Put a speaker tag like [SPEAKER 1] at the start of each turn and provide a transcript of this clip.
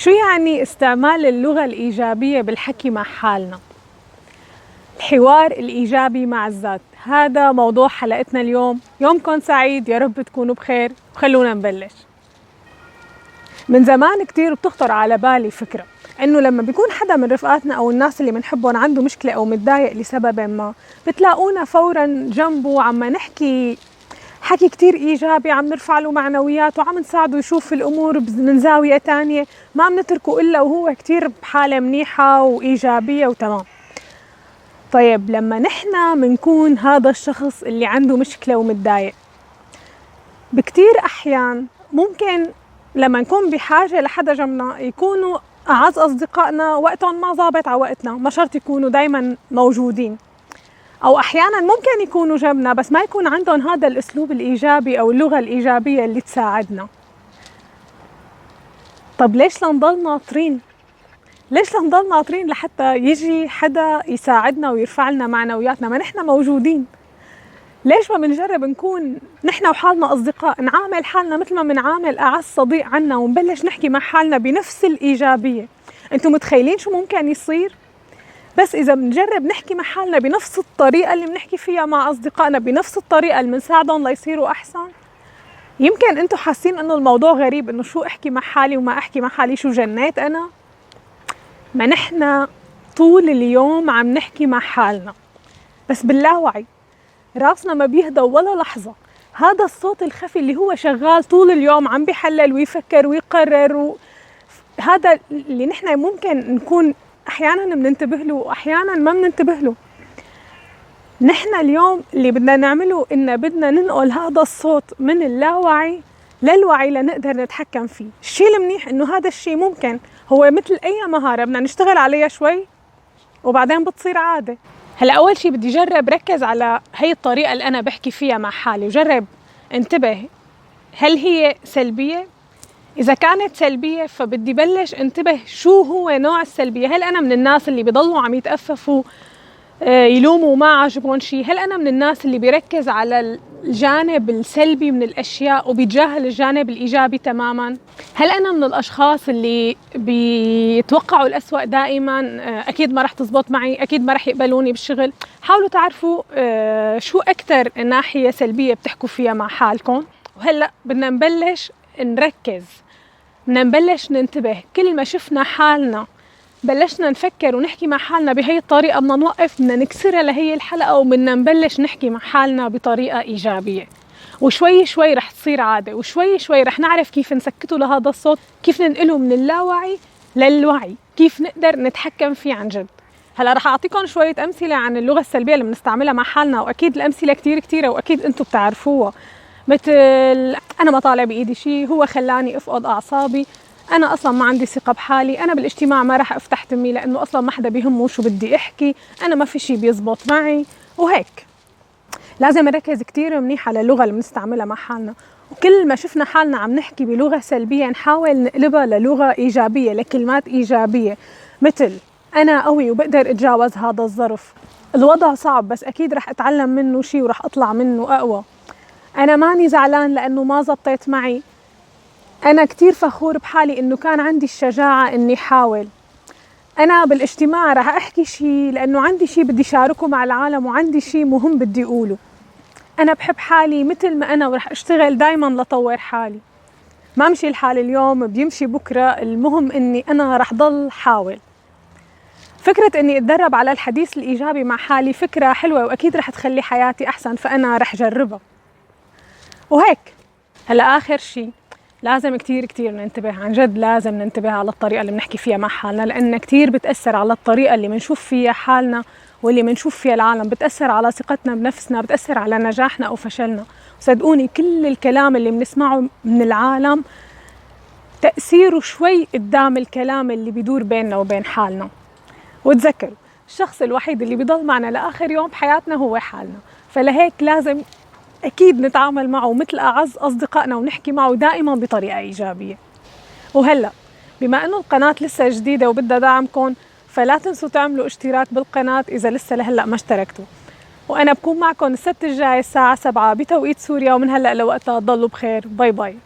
[SPEAKER 1] شو يعني استعمال اللغة الإيجابية بالحكي مع حالنا؟ الحوار الإيجابي مع الذات، هذا موضوع حلقتنا اليوم. يومكم سعيد، يا رب تكونوا بخير. وخلونا نبلش. من زمان كتير بتخطر على بالي فكرة إنه لما بيكون حدا من رفقاتنا أو الناس اللي بنحبهم عنده مشكلة أو متضايق لسبب ما، بتلاقونا فوراً جنبه عم نحكي حكي كتير إيجابي، عم نرفع له معنويات وعم نساعده يشوف الأمور من زاوية تانية، ما عم نتركه إلا وهو كتير بحالة منيحة وإيجابية وتمام. طيب لما نحن منكون هذا الشخص اللي عنده مشكلة ومتضايق، بكتير أحيان ممكن لما نكون بحاجة لحدا جنبنا يكونوا أعز أصدقائنا وقتهم ما ظابط على وقتنا، ما شرط يكونوا دايما موجودين، أو أحياناً ممكن يكونوا جنبنا بس ما يكون عندهم هذا الأسلوب الإيجابي أو اللغة الإيجابية اللي تساعدنا. طب ليش لنضل ناطرين؟ ليش لنضل ناطرين لحتى يجي حدا يساعدنا ويرفع لنا معنوياتنا ما نحن موجودين؟ ليش ما بنجرب نكون نحن وحالنا أصدقاء، نعامل حالنا مثل ما بنعامل أعز صديق عنا، ونبلش نحكي مع حالنا بنفس الإيجابية؟ أنتم متخيلين شو ممكن يصير؟ بس إذا بنجرب نحكي مع حالنا بنفس الطريقة اللي بنحكي فيها مع أصدقائنا، بنفس الطريقة اللي بنساعدهم ليصيروا أحسن. يمكن أنتوا حاسين إنه الموضوع غريب، إنه شو أحكي مع حالي وما أحكي مع حالي، شو جنيت أنا؟ ما نحن طول اليوم عم نحكي مع حالنا بس باللاوعي، راسنا ما بيهدى ولا لحظة. هذا الصوت الخفي اللي هو شغال طول اليوم عم بيحلل ويفكر ويقرر، هذا اللي نحن ممكن نكون أحياناً بننتبه له وأحياناً ما بننتبه له. نحن اليوم اللي بدنا نعمله إن بدنا ننقل هذا الصوت من اللاوعي للوعي لنقدر نتحكم فيه. الشيء المنيح إنه هذا الشيء ممكن هو مثل أي مهارة بدنا نشتغل عليها شوي وبعدين بتصير عادة. هلا أول شيء بدي جرب ركز على هي الطريقة اللي أنا بحكي فيها مع حالي، وجرب انتبه هل هي سلبية؟ إذا كانت سلبية فبدي بلش انتبه شو هو نوع السلبية. هل أنا من الناس اللي بيضلوا عم يتأففوا يلوموا ما عجبهم شيء؟ هل أنا من الناس اللي بيركز على الجانب السلبي من الأشياء وبيتجاهل الجانب الإيجابي تماماً؟ هل أنا من الأشخاص اللي بيتوقعوا الأسوأ دائماً، أكيد ما رح تزبط معي، أكيد ما رح يقبلوني بالشغل؟ حاولوا تعرفوا شو أكتر ناحية سلبية بتحكوا فيها مع حالكم. وهلأ بدنا نبلش نركز، بدنا نبلش ننتبه. كل ما شفنا حالنا بلشنا نفكر ونحكي مع حالنا بهي الطريقة، بدنا نوقف، بدنا نكسرها لهي الحلقة وبدنا نبلش نحكي مع حالنا بطريقة إيجابية. وشوي شوي رح تصير عادة، وشوي شوي رح نعرف كيف نسكته لهذا الصوت، كيف ننقله من اللاوعي للوعي، كيف نقدر نتحكم فيه عن جد. هلا رح أعطيكم شوية أمثلة عن اللغة السلبية اللي بنستعملها مع حالنا، وأكيد الأمثلة كتير كتيرة وأكيد أنتم بتعرفوها، مثل أنا ما طالع بإيدي شيء، هو خلاني أفقد أعصابي، أنا أصلاً ما عندي ثقة بحالي، أنا بالاجتماع ما رح أفتح تمي لأنه أصلاً ما حدا بيهمه شو بدي أحكي، أنا ما في شيء بيزبط معي. وهيك لازم نركز كتير منيح على اللغة اللي بنستعملها مع حالنا، وكل ما شفنا حالنا عم نحكي بلغة سلبية نحاول نقلبها للغة إيجابية، لكلمات إيجابية، مثل أنا قوي وبقدر أتجاوز هذا الظرف، الوضع صعب بس أكيد رح أتعلم منه شيء ورح أطلع منه أقوى، أنا ماني زعلان لأنه ما زبطت معي، أنا كتير فخور بحالي إنه كان عندي الشجاعة إني حاول، أنا بالاجتماع رح أحكي شيء لأنه عندي شيء بدي شاركه مع العالم وعندي شيء مهم بدي أقوله، أنا بحب حالي مثل ما أنا ورح أشتغل دايماً لطور حالي، ما مشي الحال اليوم بيمشي بكرة، المهم إني أنا رح ضل حاول. فكرة إني أتدرب على الحديث الإيجابي مع حالي فكرة حلوة وأكيد رح تخلي حياتي أحسن، فأنا رح جربها. وهيك هلا آخر شيء لازم كتير كتير ننتبه، عن جد لازم ننتبه على الطريقة اللي بنحكي فيها مع حالنا، لأن كتير بتأثر على الطريقة اللي بنشوف فيها حالنا واللي بنشوف فيها العالم، بتأثر على ثقتنا بنفسنا، بتأثر على نجاحنا أو فشلنا. صدقوني كل الكلام اللي بنسمعه من العالم تأثيره شوي قدام الكلام اللي بيدور بيننا وبين حالنا. وتذكروا الشخص الوحيد اللي بيضل معنا لآخر يوم بحياتنا هو حالنا، فلهيك لازم أكيد نتعامل معه مثل أعز أصدقائنا ونحكي معه دائما بطريقة إيجابية. وهلأ بما أنه القناة لسه جديدة وبدها دعمكم، فلا تنسوا تعملوا اشتراك بالقناة إذا لسه لهلأ ما اشتركتوا، وأنا بكون معكم السبت الجاي الساعة 7 بتوقيت سوريا، ومن هلأ لوقتها ضلوا بخير. باي باي.